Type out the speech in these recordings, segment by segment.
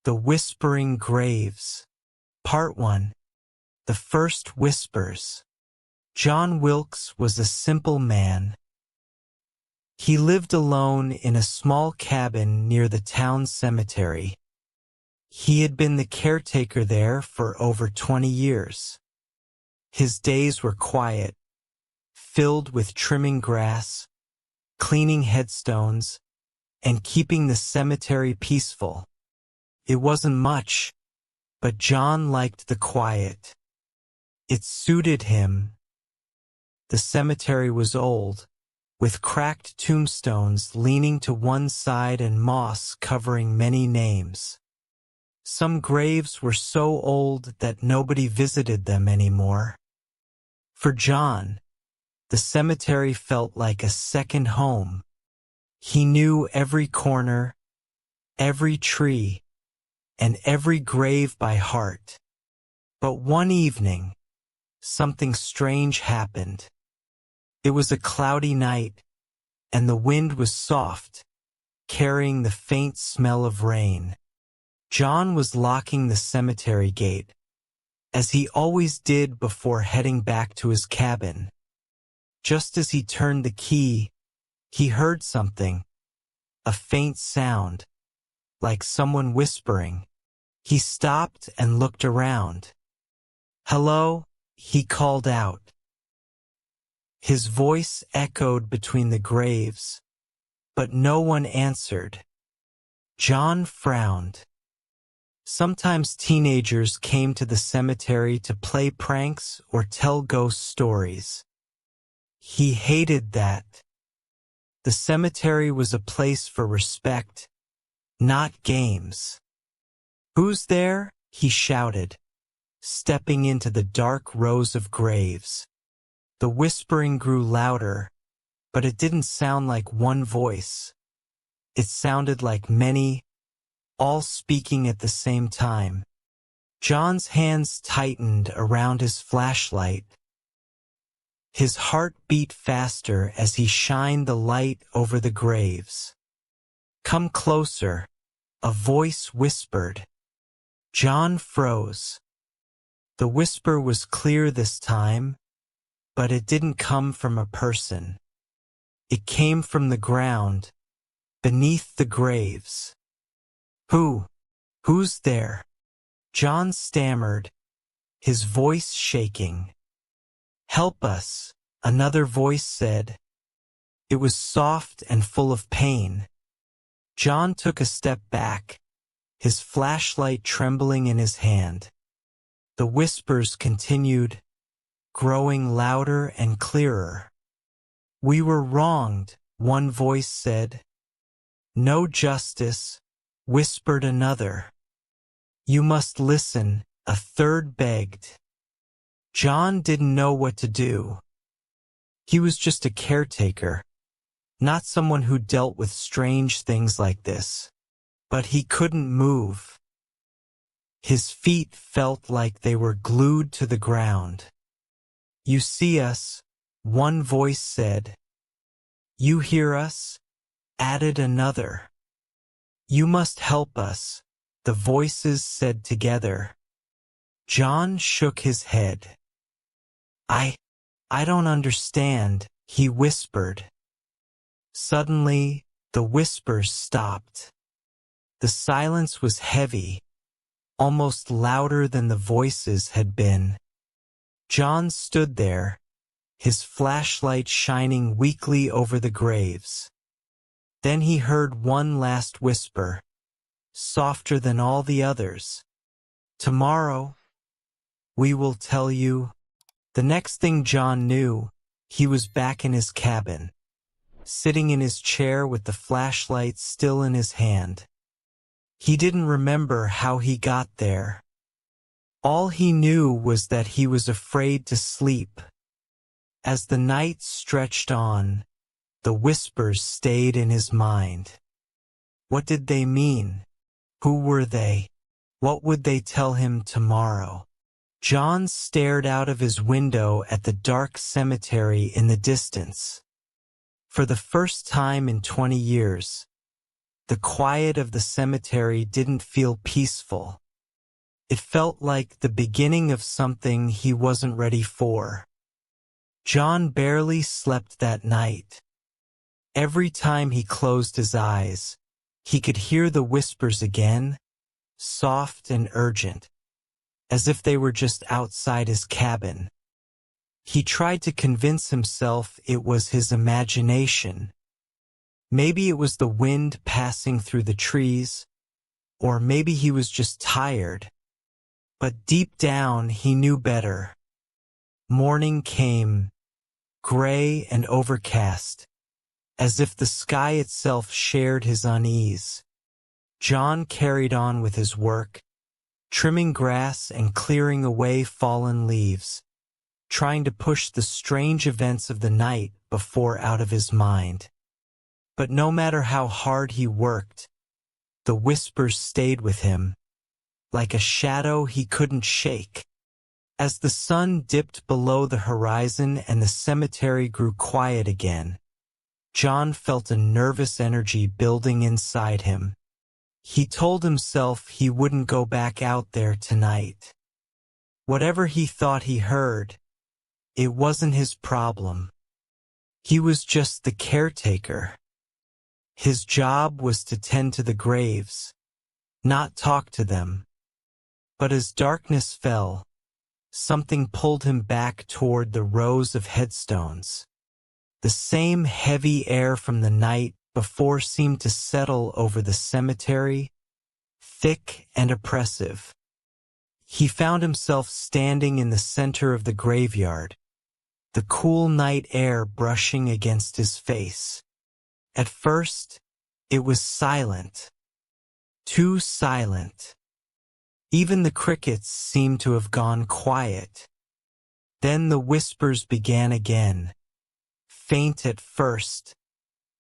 The Whispering Graves. Part 1. The First Whispers. John Wilkes was a simple man. He lived alone in a small cabin near the town cemetery. He had been the caretaker there for over 20 years. His days were quiet, filled with trimming grass, cleaning headstones, and keeping the cemetery peaceful. It wasn't much, but John liked the quiet. It suited him. The cemetery was old, with cracked tombstones leaning to one side and moss covering many names. Some graves were so old that nobody visited them anymore. For John, the cemetery felt like a second home. He knew every corner, every tree, and every grave by heart. But one evening, something strange happened. It was a cloudy night, and the wind was soft, carrying the faint smell of rain. John was locking the cemetery gate, as he always did before heading back to his cabin. Just as he turned the key, he heard something, a faint sound, like someone whispering. He stopped and looked around. "Hello?" he called out. His voice echoed between the graves, but no one answered. John frowned. Sometimes teenagers came to the cemetery to play pranks or tell ghost stories. He hated that. The cemetery was a place for respect, not games. "Who's there?" he shouted, stepping into the dark rows of graves. The whispering grew louder, but it didn't sound like one voice. It sounded like many, all speaking at the same time. John's hands tightened around his flashlight. His heart beat faster as he shined the light over the graves. "Come closer," a voice whispered. John froze. The whisper was clear this time, but it didn't come from a person. It came from the ground, beneath the graves. Who's there?" John stammered, his voice shaking. "Help us," another voice said. It was soft and full of pain. John took a step back, his flashlight trembling in his hand. The whispers continued, growing louder and clearer. "We were wronged," one voice said. "No justice," whispered another. "You must listen," a third begged. John didn't know what to do. He was just a caretaker, not someone who dealt with strange things like this. But he couldn't move. His feet felt like they were glued to the ground. "You see us," one voice said. "You hear us," added another. "You must help us," the voices said together. John shook his head. I don't understand," he whispered. Suddenly, the whispers stopped. The silence was heavy, almost louder than the voices had been. John stood there, his flashlight shining weakly over the graves. Then he heard one last whisper, softer than all the others. "Tomorrow, we will tell you." The next thing John knew, he was back in his cabin, sitting in his chair with the flashlight still in his hand. He didn't remember how he got there. All he knew was that he was afraid to sleep. As the night stretched on, the whispers stayed in his mind. What did they mean? Who were they? What would they tell him tomorrow? John stared out of his window at the dark cemetery in the distance. For the first time in 20 years, The quiet of the cemetery didn't feel peaceful. It felt like the beginning of something he wasn't ready for. John barely slept that night. Every time he closed his eyes, he could hear the whispers again, soft and urgent, as if they were just outside his cabin. He tried to convince himself it was his imagination. Maybe it was the wind passing through the trees, or maybe he was just tired. But deep down he knew better. Morning came, gray and overcast, as if the sky itself shared his unease. John carried on with his work, trimming grass and clearing away fallen leaves, trying to push the strange events of the night before out of his mind. But no matter how hard he worked, the whispers stayed with him, like a shadow he couldn't shake. As the sun dipped below the horizon and the cemetery grew quiet again, John felt a nervous energy building inside him. He told himself he wouldn't go back out there tonight. Whatever he thought he heard, it wasn't his problem. He was just the caretaker. His job was to tend to the graves, not talk to them. But as darkness fell, something pulled him back toward the rows of headstones. The same heavy air from the night before seemed to settle over the cemetery, thick and oppressive. He found himself standing in the center of the graveyard, the cool night air brushing against his face. At first, it was silent, too silent. Even the crickets seemed to have gone quiet. Then the whispers began again, faint at first,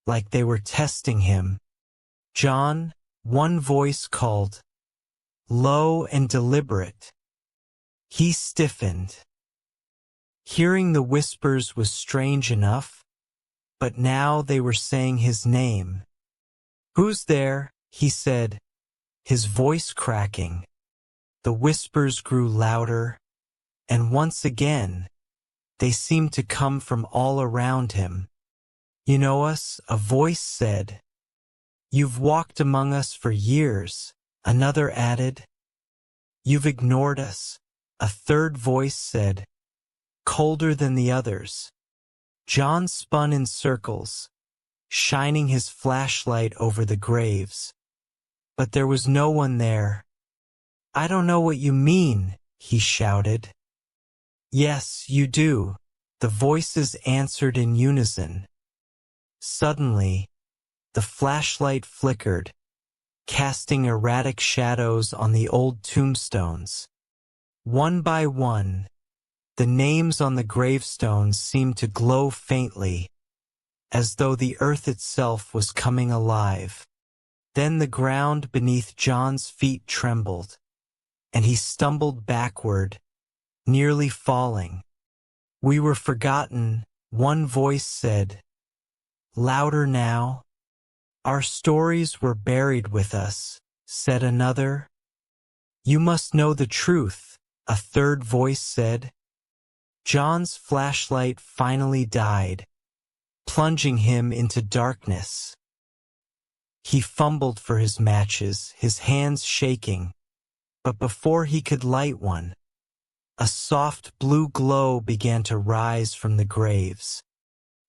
like they were testing him. "John," one voice called, low and deliberate. He stiffened. Hearing the whispers was strange enough, but now they were saying his name. "Who's there?" he said, his voice cracking. The whispers grew louder, and once again, they seemed to come from all around him. "You know us," a voice said. "You've walked among us for years," another added. "You've ignored us," a third voice said, colder than the others. John spun in circles, shining his flashlight over the graves. But there was no one there. "I don't know what you mean," he shouted. "Yes, you do," the voices answered in unison. Suddenly, the flashlight flickered, casting erratic shadows on the old tombstones. One by one, the names on the gravestones seemed to glow faintly, as though the earth itself was coming alive. Then the ground beneath John's feet trembled, and he stumbled backward, nearly falling. "We were forgotten," one voice said. "Louder now." "Our stories were buried with us," said another. "You must know the truth," a third voice said. John's flashlight finally died, plunging him into darkness. He fumbled for his matches, his hands shaking, but before he could light one, a soft blue glow began to rise from the graves.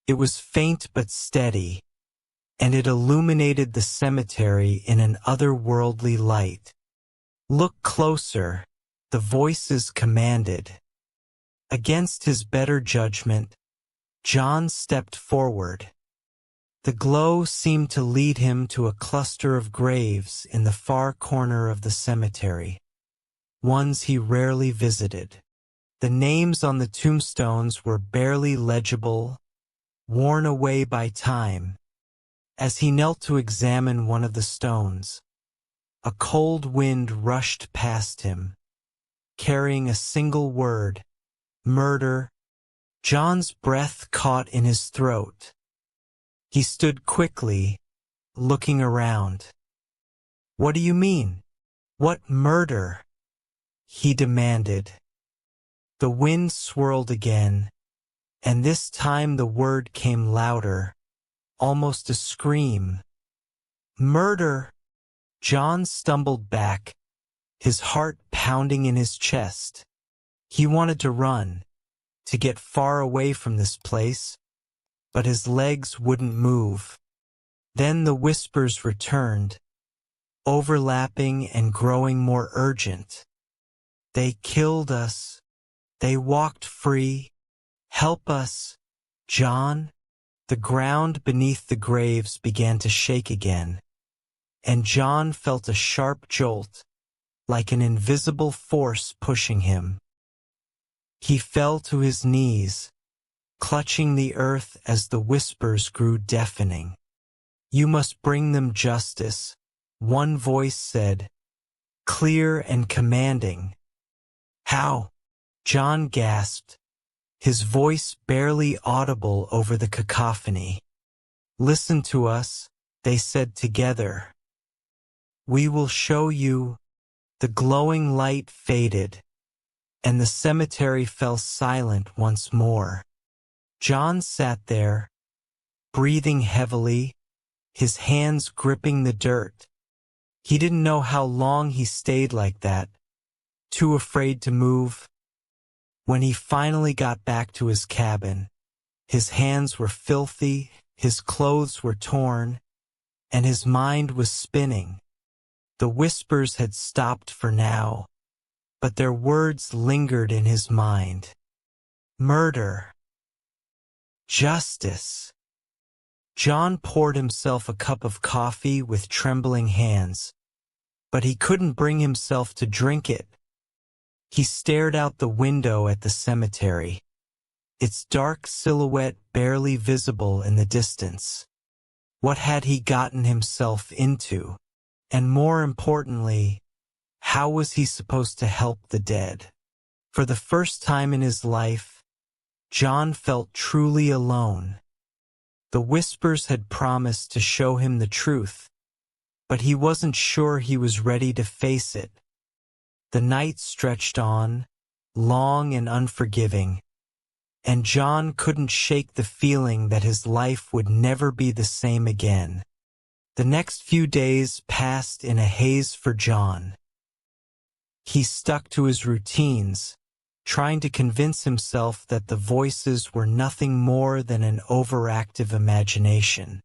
It was faint but steady, and it illuminated the cemetery in an otherworldly light. "Look closer," the voices commanded. Against his better judgment, John stepped forward. The glow seemed to lead him to a cluster of graves in the far corner of the cemetery, ones he rarely visited. The names on the tombstones were barely legible, worn away by time. As he knelt to examine one of the stones, a cold wind rushed past him, carrying a single word: murder. John's breath caught in his throat. He stood quickly, looking around. "What do you mean? What murder?" he demanded. The wind swirled again, and this time the word came louder, almost a scream. "Murder!" John stumbled back, his heart pounding in his chest. He wanted to run, to get far away from this place, but his legs wouldn't move. Then the whispers returned, overlapping and growing more urgent. "They killed us. They walked free. Help us, John." The ground beneath the graves began to shake again, and John felt a sharp jolt, like an invisible force pushing him. He fell to his knees, clutching the earth as the whispers grew deafening. "You must bring them justice," one voice said, clear and commanding. "How?" John gasped, his voice barely audible over the cacophony. "Listen to us," they said together. "We will show you." The glowing light faded, and the cemetery fell silent once more. John sat there, breathing heavily, his hands gripping the dirt. He didn't know how long he stayed like that, too afraid to move. When he finally got back to his cabin, his hands were filthy, his clothes were torn, and his mind was spinning. The whispers had stopped for now, but their words lingered in his mind. Murder. Justice. John poured himself a cup of coffee with trembling hands, but he couldn't bring himself to drink it. He stared out the window at the cemetery, its dark silhouette barely visible in the distance. What had he gotten himself into? And more importantly, how was he supposed to help the dead? For the first time in his life, John felt truly alone. The whispers had promised to show him the truth, but he wasn't sure he was ready to face it. The night stretched on, long and unforgiving, and John couldn't shake the feeling that his life would never be the same again. The next few days passed in a haze for John. He stuck to his routines, trying to convince himself that the voices were nothing more than an overactive imagination.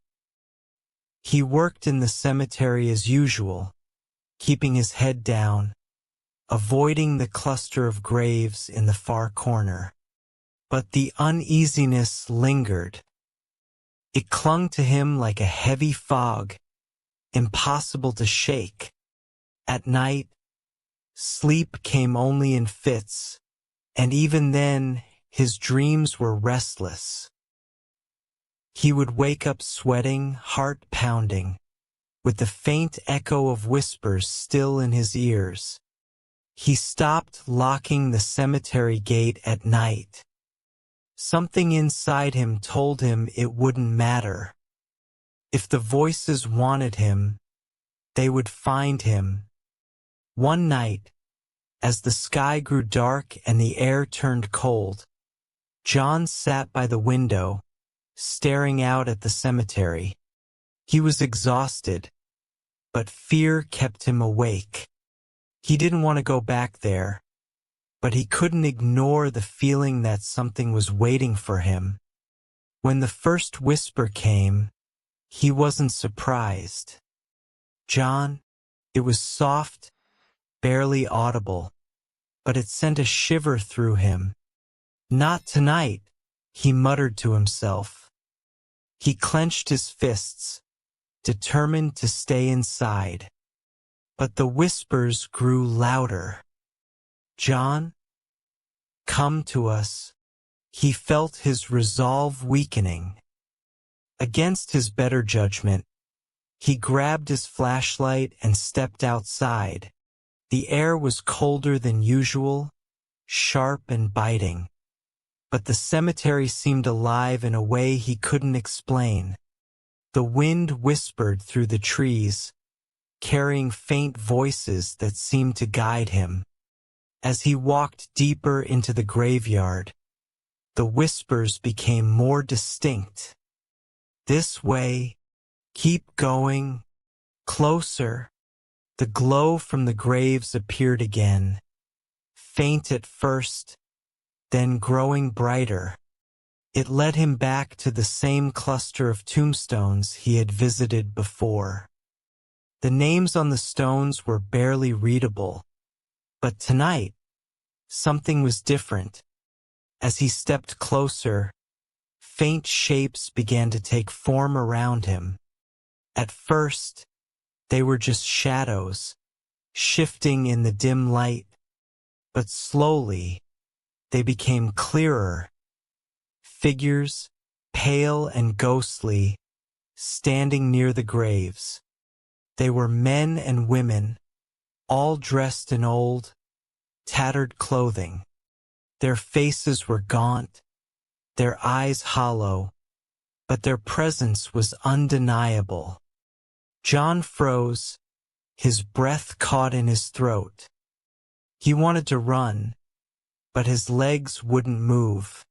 He worked in the cemetery as usual, keeping his head down, avoiding the cluster of graves in the far corner. But the uneasiness lingered. It clung to him like a heavy fog, impossible to shake. At night, sleep came only in fits, and even then, his dreams were restless. He would wake up sweating, heart pounding, with the faint echo of whispers still in his ears. He stopped locking the cemetery gate at night. Something inside him told him it wouldn't matter. If the voices wanted him, they would find him. One night, as the sky grew dark and the air turned cold, John sat by the window, staring out at the cemetery. He was exhausted, but fear kept him awake. He didn't want to go back there, but he couldn't ignore the feeling that something was waiting for him. When the first whisper came, he wasn't surprised. "John," it was soft, barely audible, but it sent a shiver through him. "Not tonight," he muttered to himself. He clenched his fists, determined to stay inside. But the whispers grew louder. "John, come to us." He felt his resolve weakening. Against his better judgment, he grabbed his flashlight and stepped outside. The air was colder than usual, sharp and biting. But the cemetery seemed alive in a way he couldn't explain. The wind whispered through the trees, carrying faint voices that seemed to guide him. As he walked deeper into the graveyard, the whispers became more distinct. This way, keep going, closer. The glow from the graves appeared again, faint at first, then growing brighter. It led him back to the same cluster of tombstones he had visited before. The names on the stones were barely readable, but tonight, something was different. As he stepped closer, faint shapes began to take form around him. At first, they were just shadows, shifting in the dim light, but slowly, they became clearer. Figures, pale and ghostly, standing near the graves. They were men and women, all dressed in old, tattered clothing. Their faces were gaunt, their eyes hollow, but their presence was undeniable. John froze, his breath caught in his throat. He wanted to run, but his legs wouldn't move.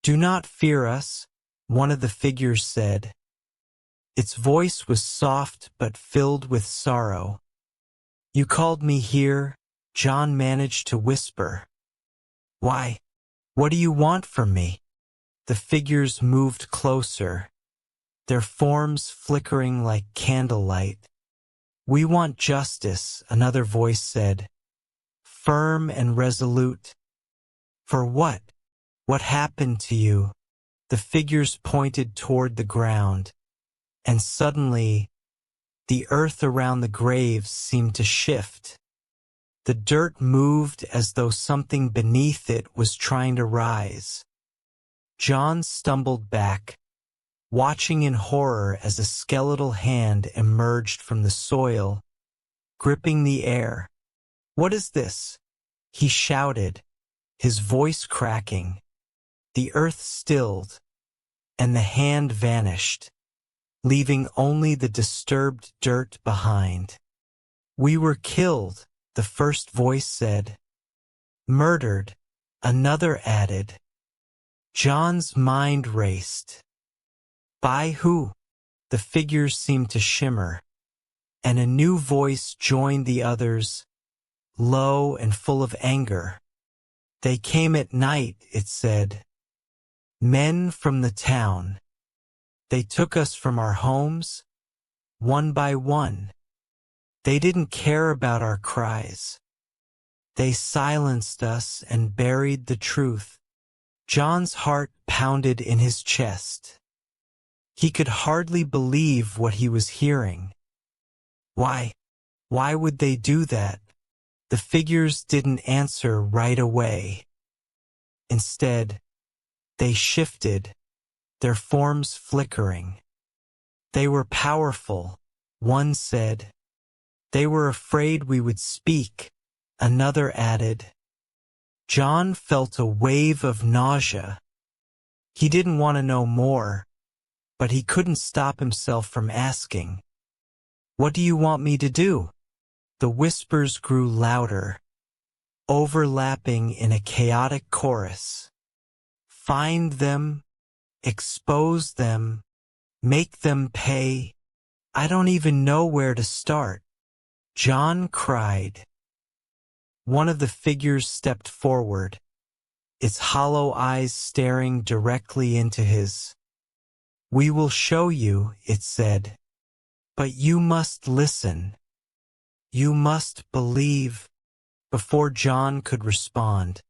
"Do not fear us," one of the figures said. Its voice was soft but filled with sorrow. "You called me here," John managed to whisper. "Why, what do you want from me?" The figures moved closer, their forms flickering like candlelight. "We want justice," another voice said, firm and resolute. "For what? What happened to you?" The figures pointed toward the ground, and suddenly, the earth around the graves seemed to shift. The dirt moved as though something beneath it was trying to rise. John stumbled back, watching in horror as a skeletal hand emerged from the soil, gripping the air. "What is this?" he shouted, his voice cracking. The earth stilled, and the hand vanished, leaving only the disturbed dirt behind. "We were killed," the first voice said. "Murdered," another added. John's mind raced. "By who?" The figures seemed to shimmer, and a new voice joined the others, low and full of anger. "They came at night," it said. "Men from the town. They took us from our homes, one by one. They didn't care about our cries. They silenced us and buried the truth." John's heart pounded in his chest. He could hardly believe what he was hearing. Why would they do that? The figures didn't answer right away. Instead, they shifted, their forms flickering. "They were powerful," one said. "They were afraid we would speak," another added. John felt a wave of nausea. He didn't want to know more, but he couldn't stop himself from asking, "What do you want me to do?" The whispers grew louder, overlapping in a chaotic chorus. "Find them, expose them, make them pay. I don't even know where to start," John cried. One of the figures stepped forward, its hollow eyes staring directly into his. "We will show you," it said, "but you must listen. You must believe." Before John could respond,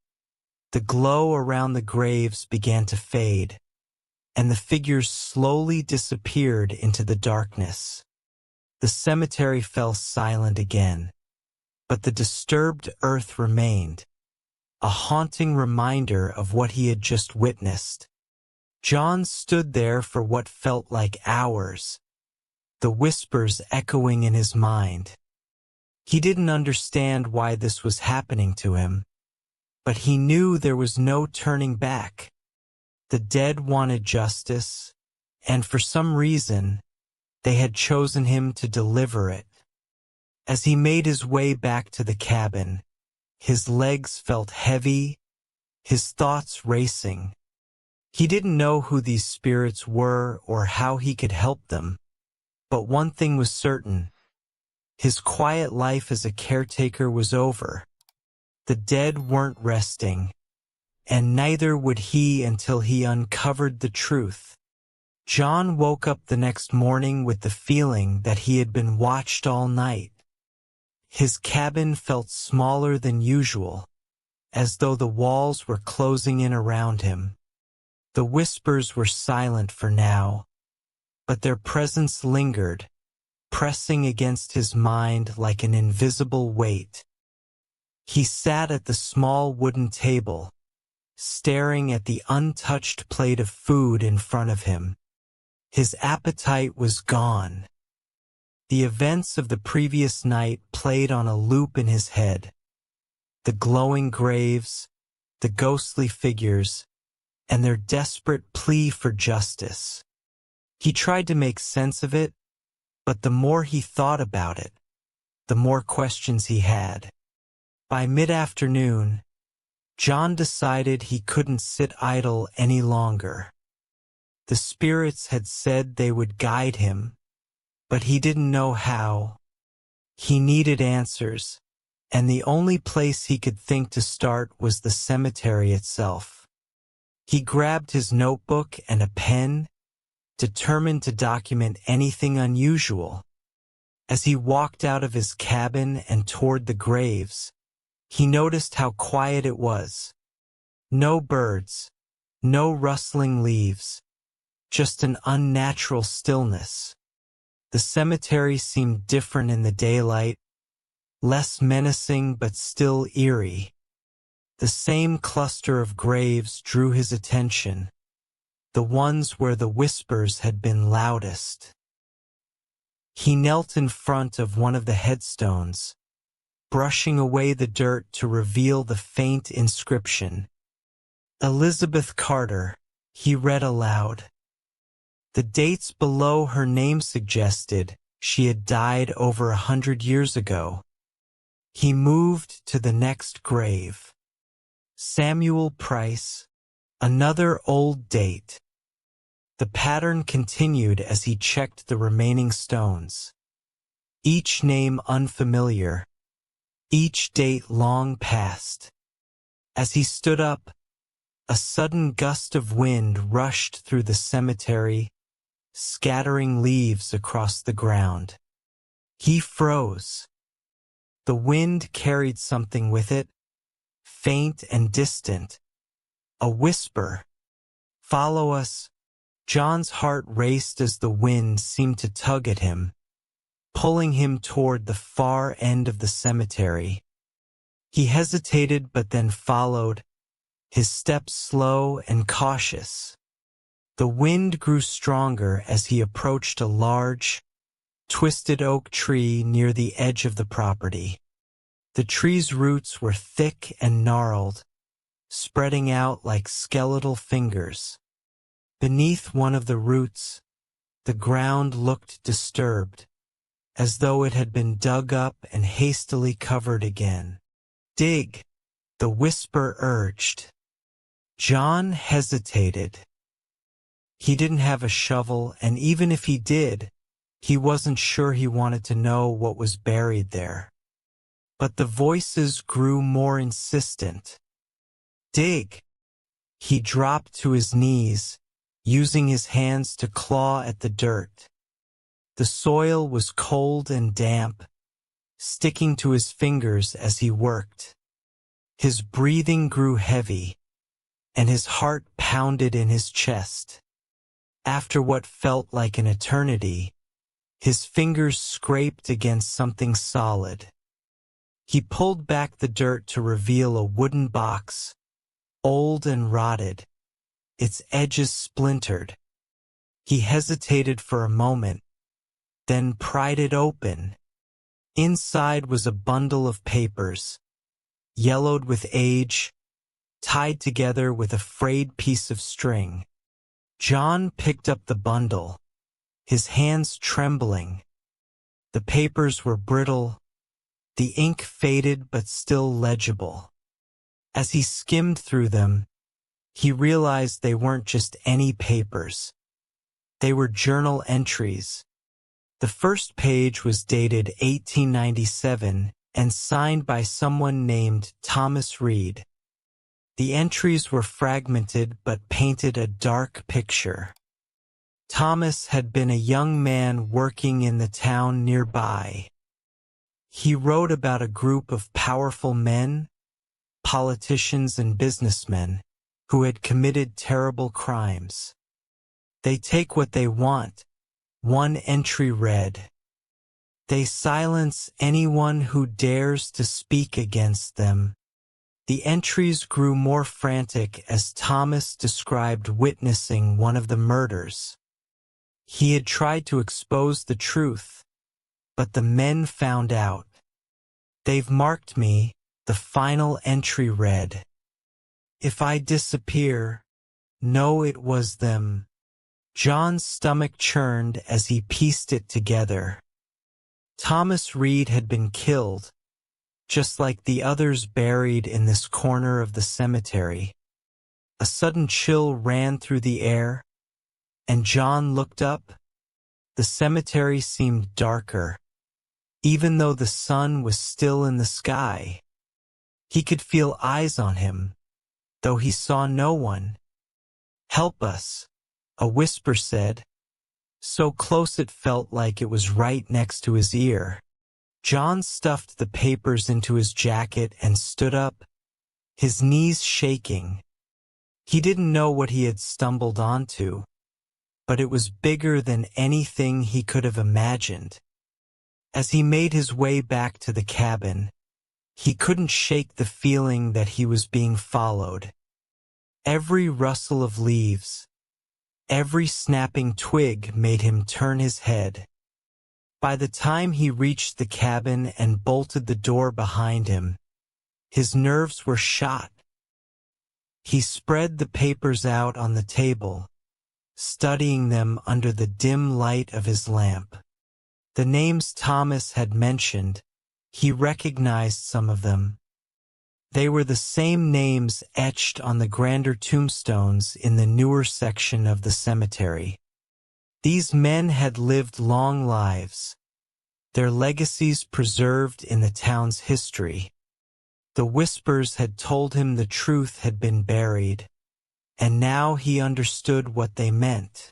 the glow around the graves began to fade, and the figures slowly disappeared into the darkness. The cemetery fell silent again, but the disturbed earth remained, a haunting reminder of what he had just witnessed. John stood there for what felt like hours, the whispers echoing in his mind. He didn't understand why this was happening to him, but he knew there was no turning back. The dead wanted justice, and for some reason, they had chosen him to deliver it. As he made his way back to the cabin, his legs felt heavy, his thoughts racing. He didn't know who these spirits were or how he could help them, but one thing was certain. His quiet life as a caretaker was over. The dead weren't resting, and neither would he until he uncovered the truth. John woke up the next morning with the feeling that he had been watched all night. His cabin felt smaller than usual, as though the walls were closing in around him. The whispers were silent for now, but their presence lingered, pressing against his mind like an invisible weight. He sat at the small wooden table, staring at the untouched plate of food in front of him. His appetite was gone. The events of the previous night played on a loop in his head. The glowing graves, the ghostly figures, and their desperate plea for justice. He tried to make sense of it, but the more he thought about it, the more questions he had. By mid-afternoon, John decided he couldn't sit idle any longer. The spirits had said they would guide him, but he didn't know how. He needed answers, and the only place he could think to start was the cemetery itself. He grabbed his notebook and a pen, determined to document anything unusual. As he walked out of his cabin and toward the graves, he noticed how quiet it was. No birds, no rustling leaves, just an unnatural stillness. The cemetery seemed different in the daylight, less menacing but still eerie. The same cluster of graves drew his attention, the ones where the whispers had been loudest. He knelt in front of one of the headstones, brushing away the dirt to reveal the faint inscription. Elizabeth Carter, he read aloud. The dates below her name suggested she had died over 100 years ago. He moved to the next grave. Samuel Price, another old date. The pattern continued as he checked the remaining stones. Each name unfamiliar, each date long past. As he stood up, a sudden gust of wind rushed through the cemetery, scattering leaves across the ground. He froze. The wind carried something with it, faint and distant. A whisper. Follow us. John's heart raced as the wind seemed to tug at him, pulling him toward the far end of the cemetery. He hesitated but then followed, his steps slow and cautious. The wind grew stronger as he approached a large, twisted oak tree near the edge of the property. The tree's roots were thick and gnarled, spreading out like skeletal fingers. Beneath one of the roots, the ground looked disturbed, as though it had been dug up and hastily covered again. Dig, the whisper urged. John hesitated. He didn't have a shovel, and even if he did, he wasn't sure he wanted to know what was buried there. But the voices grew more insistent. Dig. He dropped to his knees, using his hands to claw at the dirt. The soil was cold and damp, sticking to his fingers as he worked. His breathing grew heavy, and his heart pounded in his chest. After what felt like an eternity, his fingers scraped against something solid. He pulled back the dirt to reveal a wooden box, old and rotted, its edges splintered. He hesitated for a moment, then pried it open. Inside was a bundle of papers, yellowed with age, tied together with a frayed piece of string. John picked up the bundle, his hands trembling. The papers were brittle, the ink faded but still legible. As he skimmed through them, he realized they weren't just any papers. They were journal entries. The first page was dated 1897 and signed by someone named Thomas Reed. The entries were fragmented but painted a dark picture. Thomas had been a young man working in the town nearby. He wrote about a group of powerful men, politicians and businessmen, who had committed terrible crimes. They take what they want, one entry read. They silence anyone who dares to speak against them. The entries grew more frantic as Thomas described witnessing one of the murders. He had tried to expose the truth, but the men found out. "They've marked me," the final entry read. "If I disappear, know it was them." John's stomach churned as he pieced it together. Thomas Reed had been killed, just like the others buried in this corner of the cemetery. A sudden chill ran through the air, and John looked up. The cemetery seemed darker, even though the sun was still in the sky. He could feel eyes on him, though he saw no one. "Help us," a whisper said, so close it felt like it was right next to his ear. John stuffed the papers into his jacket and stood up, his knees shaking. He didn't know what he had stumbled onto, but it was bigger than anything he could have imagined. As he made his way back to the cabin, he couldn't shake the feeling that he was being followed. Every rustle of leaves, every snapping twig made him turn his head. By the time he reached the cabin and bolted the door behind him, his nerves were shot. He spread the papers out on the table, studying them under the dim light of his lamp. The names Thomas had mentioned, he recognized some of them. They were the same names etched on the grander tombstones in the newer section of the cemetery. These men had lived long lives, their legacies preserved in the town's history. The whispers had told him the truth had been buried, and now he understood what they meant.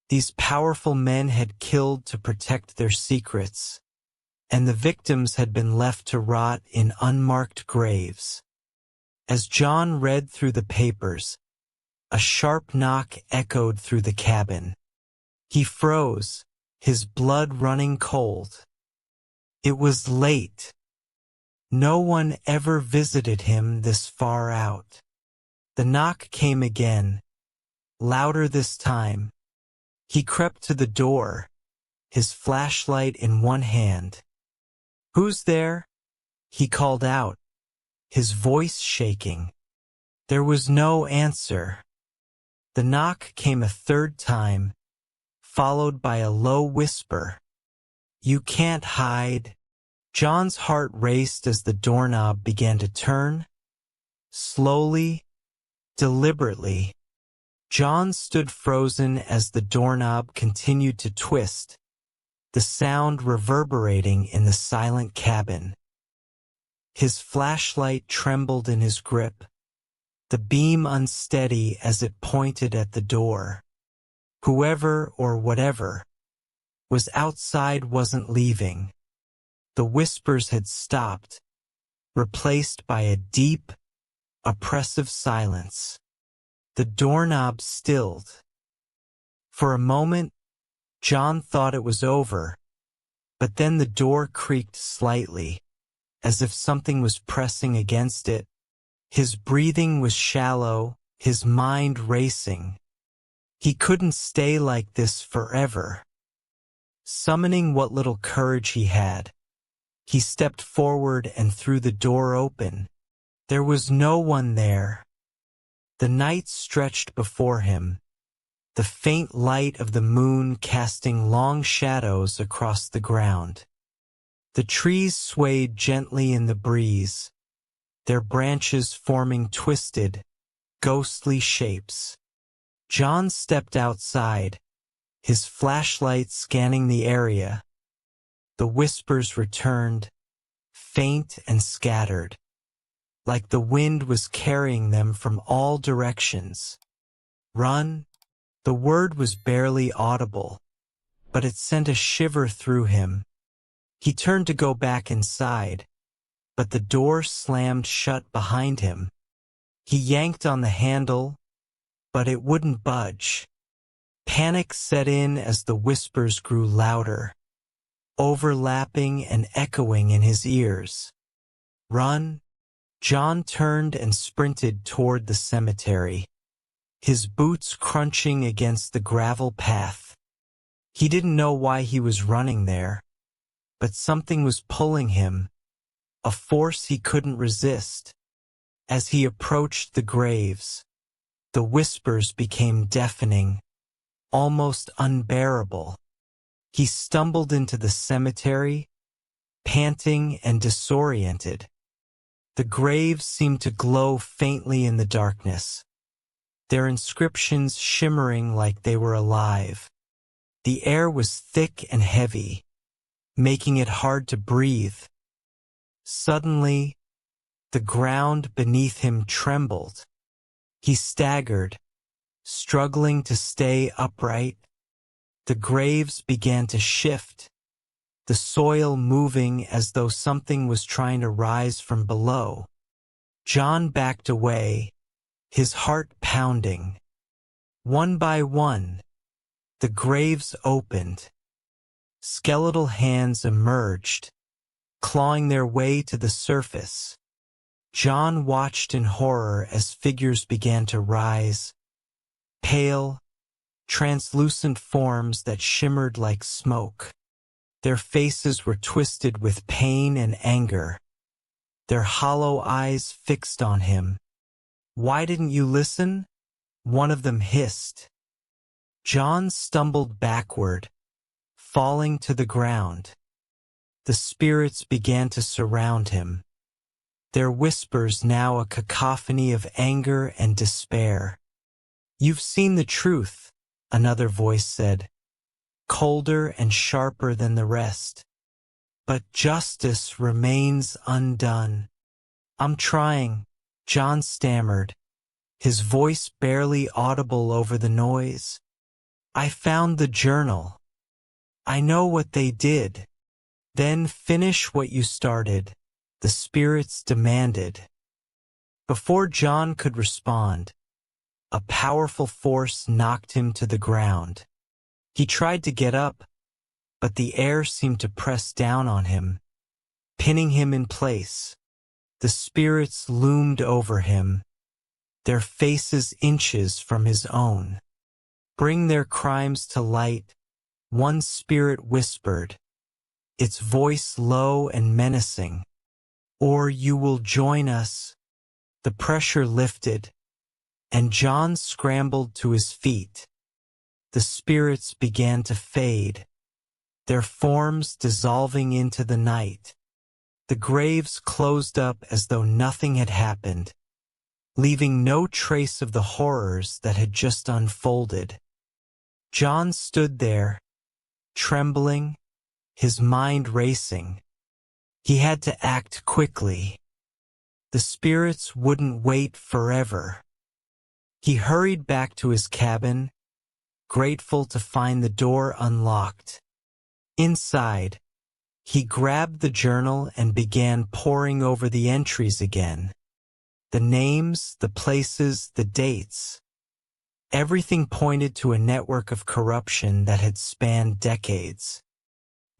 These powerful men had killed to protect their secrets, and the victims had been left to rot in unmarked graves. As John read through the papers, a sharp knock echoed through the cabin. He froze, his blood running cold. It was late. No one ever visited him this far out. The knock came again, louder this time. He crept to the door, his flashlight in one hand. "Who's there?" he called out, his voice shaking. There was no answer. The knock came a third time, followed by a low whisper. "You can't hide." John's heart raced as the doorknob began to turn. Slowly, deliberately, John stood frozen as the doorknob continued to twist, the sound reverberating in the silent cabin. His flashlight trembled in his grip, the beam unsteady as it pointed at the door. Whoever or whatever was outside wasn't leaving. The whispers had stopped, replaced by a deep, oppressive silence. The doorknob stilled. For a moment, John thought it was over, but then the door creaked slightly, as if something was pressing against it. His breathing was shallow, his mind racing. He couldn't stay like this forever. Summoning what little courage he had, he stepped forward and threw the door open. There was no one there. The night stretched before him, the faint light of the moon casting long shadows across the ground. The trees swayed gently in the breeze, their branches forming twisted, ghostly shapes. John stepped outside, his flashlight scanning the area. The whispers returned, faint and scattered, like the wind was carrying them from all directions. Run! The word was barely audible, but it sent a shiver through him. He turned to go back inside, but the door slammed shut behind him. He yanked on the handle, but it wouldn't budge. Panic set in as the whispers grew louder, overlapping and echoing in his ears. Run! John turned and sprinted toward the cemetery, his boots crunching against the gravel path. He didn't know why he was running there, but something was pulling him, a force he couldn't resist. As he approached the graves, the whispers became deafening, almost unbearable. He stumbled into the cemetery, panting and disoriented. The graves seemed to glow faintly in the darkness, their inscriptions shimmering like they were alive. The air was thick and heavy, making it hard to breathe. Suddenly, the ground beneath him trembled. He staggered, struggling to stay upright. The graves began to shift, the soil moving as though something was trying to rise from below. John backed away, his heart pounding. One by one, the graves opened. Skeletal hands emerged, clawing their way to the surface. John watched in horror as figures began to rise, pale, translucent forms that shimmered like smoke. Their faces were twisted with pain and anger, their hollow eyes fixed on him. "Why didn't you listen?" one of them hissed. John stumbled backward, falling to the ground. The spirits began to surround him, their whispers now a cacophony of anger and despair. "You've seen the truth," another voice said, colder and sharper than the rest. "But justice remains undone." "I'm trying," John stammered, his voice barely audible over the noise. "I found the journal. I know what they did." "Then finish what you started," the spirits demanded. Before John could respond, a powerful force knocked him to the ground. He tried to get up, but the air seemed to press down on him, pinning him in place. The spirits loomed over him, their faces inches from his own. "Bring their crimes to light," one spirit whispered, its voice low and menacing. "Or you will join us." The pressure lifted, and John scrambled to his feet. The spirits began to fade, their forms dissolving into the night. The graves closed up as though nothing had happened, leaving no trace of the horrors that had just unfolded. John stood there, trembling, his mind racing. He had to act quickly. The spirits wouldn't wait forever. He hurried back to his cabin, grateful to find the door unlocked. Inside, he grabbed the journal and began poring over the entries again. The names, the places, the dates. Everything pointed to a network of corruption that had spanned decades.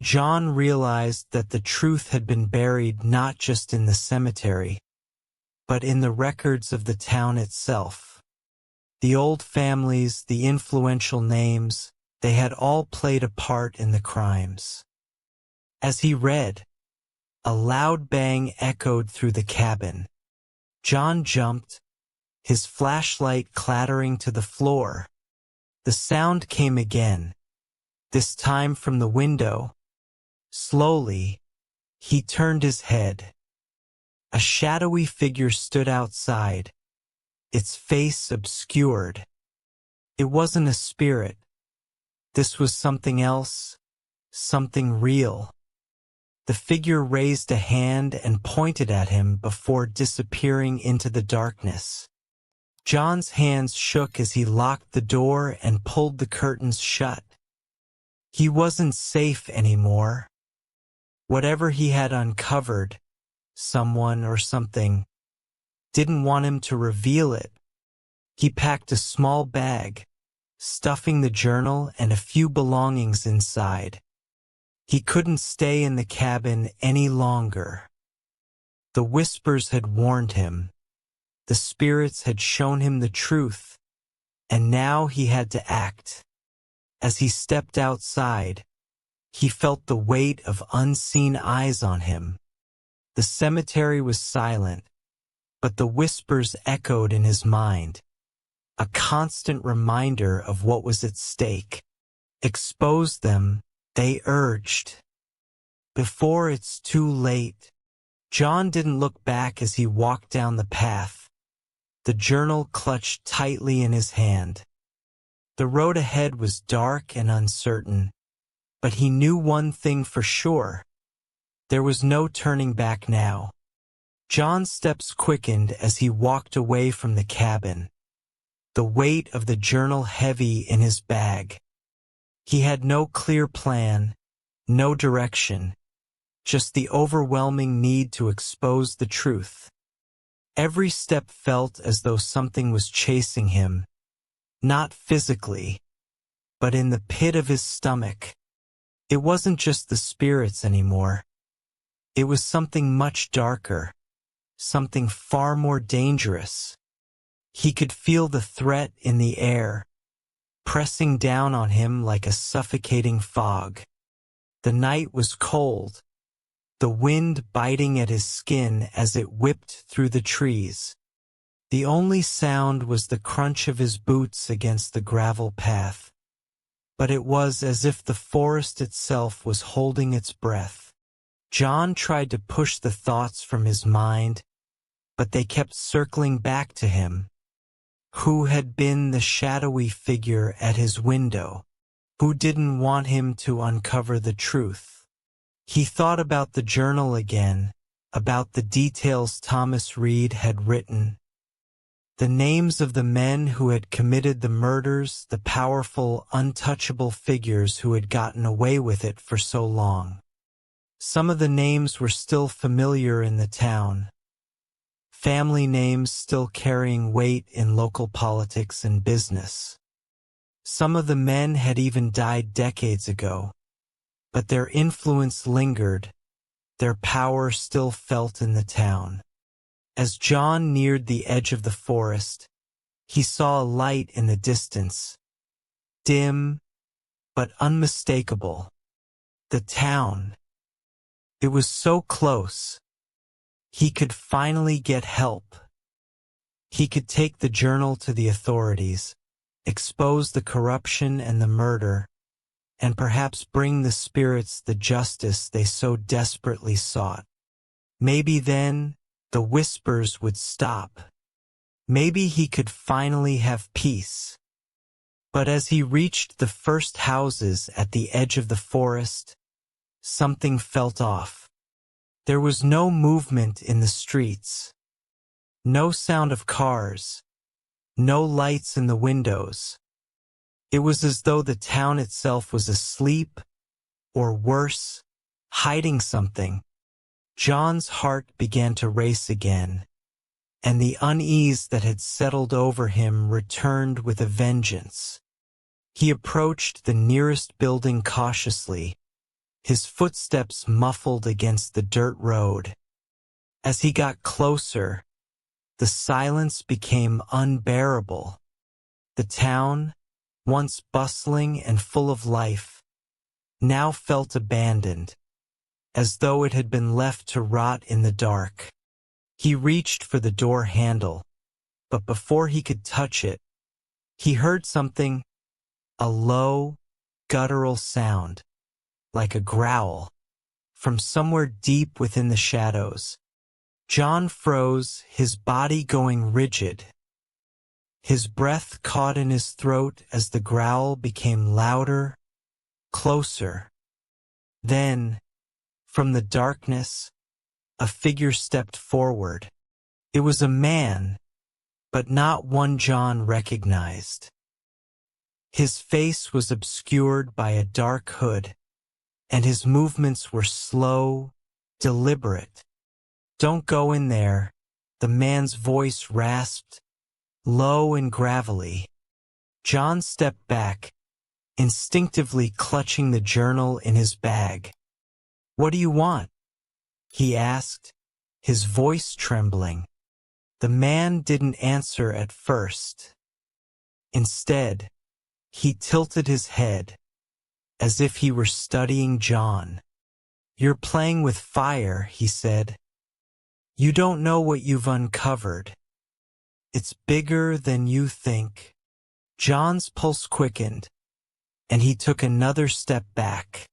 John realized that the truth had been buried not just in the cemetery, but in the records of the town itself. The old families, the influential names, they had all played a part in the crimes. As he read, a loud bang echoed through the cabin. John jumped, his flashlight clattering to the floor. The sound came again, this time from the window. Slowly, he turned his head. A shadowy figure stood outside, its face obscured. It wasn't a spirit. This was something else, something real. The figure raised a hand and pointed at him before disappearing into the darkness. John's hands shook as he locked the door and pulled the curtains shut. He wasn't safe anymore. Whatever he had uncovered, someone or something, didn't want him to reveal it. He packed a small bag, stuffing the journal and a few belongings inside. He couldn't stay in the cabin any longer. The whispers had warned him. The spirits had shown him the truth, and now he had to act. As he stepped outside, he felt the weight of unseen eyes on him. The cemetery was silent, but the whispers echoed in his mind, a constant reminder of what was at stake. Expose them, they urged. Before it's too late. John didn't look back as he walked down the path, the journal clutched tightly in his hand. The road ahead was dark and uncertain, but he knew one thing for sure. There was no turning back now. John's steps quickened as he walked away from the cabin, the weight of the journal heavy in his bag. He had no clear plan, no direction, just the overwhelming need to expose the truth. Every step felt as though something was chasing him, not physically, but in the pit of his stomach. It wasn't just the spirits anymore. It was something much darker, something far more dangerous. He could feel the threat in the air, pressing down on him like a suffocating fog. The night was cold, the wind biting at his skin as it whipped through the trees. The only sound was the crunch of his boots against the gravel path. But it was as if the forest itself was holding its breath. John tried to push the thoughts from his mind, but they kept circling back to him. Who had been the shadowy figure at his window? Who didn't want him to uncover the truth? He thought about the journal again, about the details Thomas Reed had written. The names of the men who had committed the murders, the powerful, untouchable figures who had gotten away with it for so long. Some of the names were still familiar in the town. Family names still carrying weight in local politics and business. Some of the men had even died decades ago, but their influence lingered, their power still felt in the town. As John neared the edge of the forest, he saw a light in the distance, dim but unmistakable. The town. It was so close. He could finally get help. He could take the journal to the authorities, expose the corruption and the murder, and perhaps bring the spirits the justice they so desperately sought. Maybe then the whispers would stop. Maybe he could finally have peace. But as he reached the first houses at the edge of the forest, something felt off. There was no movement in the streets. No sound of cars. No lights in the windows. It was as though the town itself was asleep, or worse, hiding something. John's heart began to race again, and the unease that had settled over him returned with a vengeance. He approached the nearest building cautiously, his footsteps muffled against the dirt road. As he got closer, the silence became unbearable. The town, once bustling and full of life, now felt abandoned, as though it had been left to rot in the dark. He reached for the door handle, but before he could touch it, he heard something a low, guttural sound, like a growl, from somewhere deep within the shadows. John froze, his body going rigid. His breath caught in his throat as the growl became louder, closer. Then, from the darkness, a figure stepped forward. It was a man, but not one John recognized. His face was obscured by a dark hood, and his movements were slow, deliberate. "Don't go in there," the man's voice rasped, low and gravelly. John stepped back, instinctively clutching the journal in his bag. "What do you want?" he asked, his voice trembling. The man didn't answer at first. Instead, he tilted his head, as if he were studying John. "You're playing with fire," he said. "You don't know what you've uncovered. It's bigger than you think." John's pulse quickened, and he took another step back.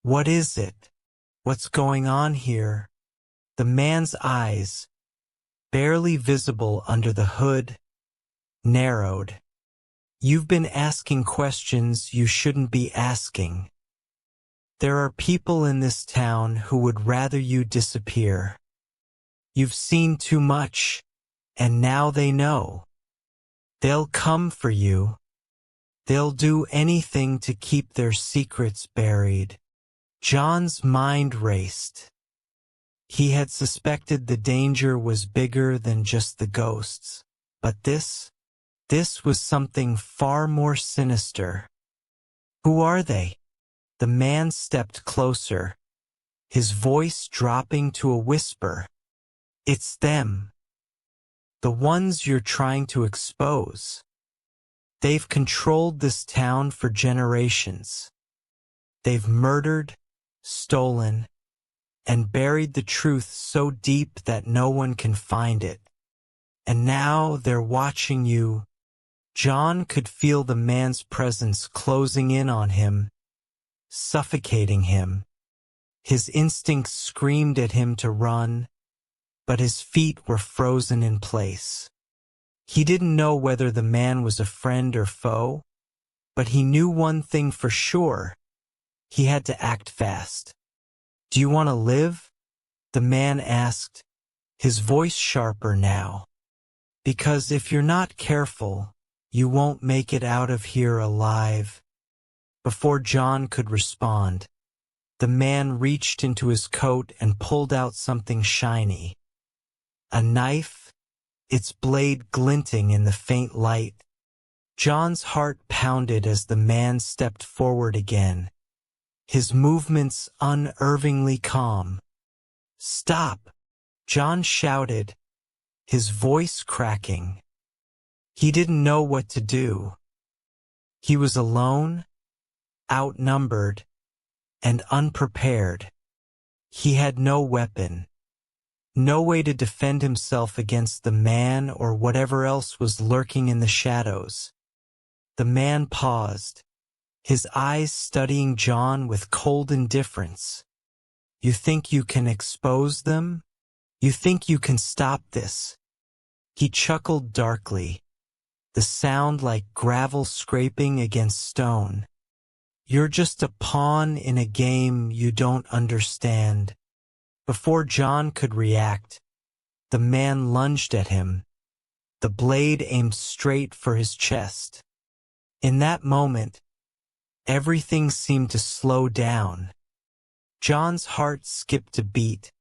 "What is it? What's going on here?" The man's eyes, barely visible under the hood, narrowed. "You've been asking questions you shouldn't be asking. There are people in this town who would rather you disappear. You've seen too much, and now they know. They'll come for you. They'll do anything to keep their secrets buried." John's mind raced. He had suspected the danger was bigger than just the ghosts, but this was something far more sinister. "Who are they?" The man stepped closer, his voice dropping to a whisper. "It's them. The ones you're trying to expose. They've controlled this town for generations. They've murdered, stolen, and buried the truth so deep that no one can find it. And now they're watching you." John could feel the man's presence closing in on him, suffocating him. His instincts screamed at him to run, but his feet were frozen in place. He didn't know whether the man was a friend or foe, but he knew one thing for sure. He had to act fast. "Do you want to live?" the man asked, his voice sharper now. "Because if you're not careful, you won't make it out of here alive." Before John could respond, the man reached into his coat and pulled out something shiny. A knife, its blade glinting in the faint light. John's heart pounded as the man stepped forward again, his movements unnervingly calm. "Stop!" John shouted, his voice cracking. He didn't know what to do. He was alone, outnumbered, and unprepared. He had no weapon, no way to defend himself against the man or whatever else was lurking in the shadows. The man paused, his eyes studying John with cold indifference. "You think you can expose them? You think you can stop this?" He chuckled darkly, the sound like gravel scraping against stone. "You're just a pawn in a game you don't understand." Before John could react, the man lunged at him, the blade aimed straight for his chest. In that moment, everything seemed to slow down. John's heart skipped a beat,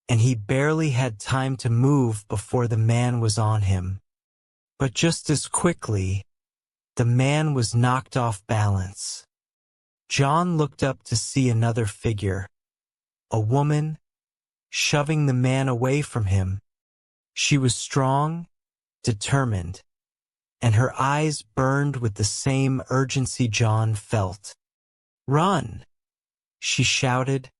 and he barely had time to move before the man was on him. But just as quickly, the man was knocked off balance. John looked up to see another figure, a woman, shoving the man away from him. She was strong, determined, and her eyes burned with the same urgency John felt. "Run!" she shouted,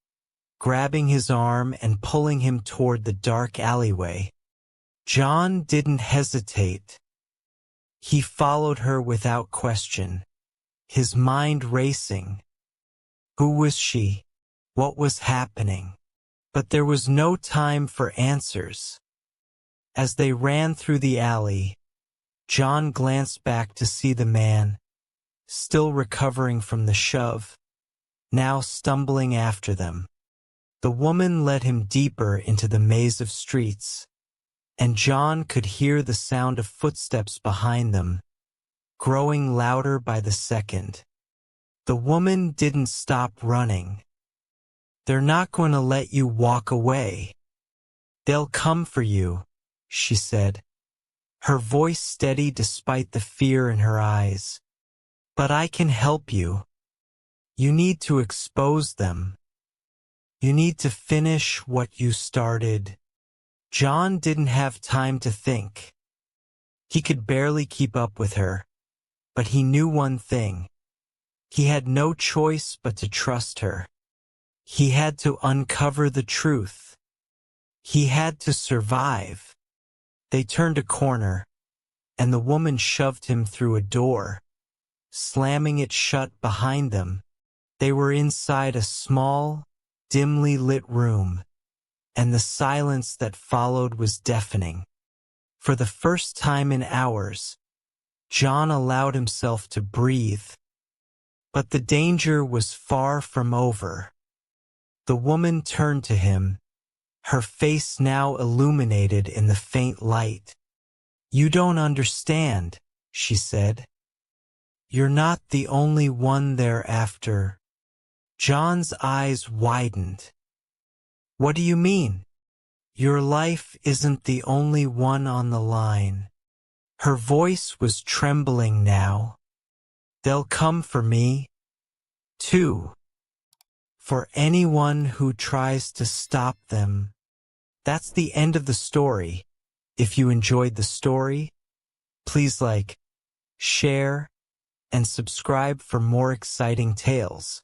grabbing his arm and pulling him toward the dark alleyway. John didn't hesitate. He followed her without question. his mind racing. Who was she? What was happening? But there was no time for answers. As they ran through the alley, John glanced back to see the man, still recovering from the shove, now stumbling after them. The woman led him deeper into the maze of streets, and John could hear the sound of footsteps behind them, growing louder by the second. The woman didn't stop running. "They're not going to let you walk away. They'll come for you," she said, her voice steady despite the fear in her eyes. "But I can help you. You need to expose them. You need to finish what you started." John didn't have time to think. He could barely keep up with her, but he knew one thing. He had no choice but to trust her. He had to uncover the truth. He had to survive. They turned a corner, and the woman shoved him through a door, slamming it shut behind them. They were inside a small, dimly lit room, and the silence that followed was deafening. For the first time in hours, John allowed himself to breathe. But the danger was far from over. The woman turned to him, her face now illuminated in the faint light. "You don't understand," she said. "You're not the only one they're after." John's eyes widened. "What do you mean?" "Your life isn't the only one on the line." Her voice was trembling now. "They'll come for me, too. For anyone who tries to stop them." That's the end of the story. If you enjoyed the story, please like, share, and subscribe for more exciting tales.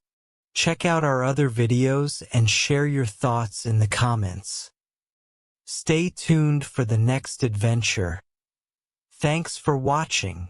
Check out our other videos and share your thoughts in the comments. Stay tuned for the next adventure. Thanks for watching.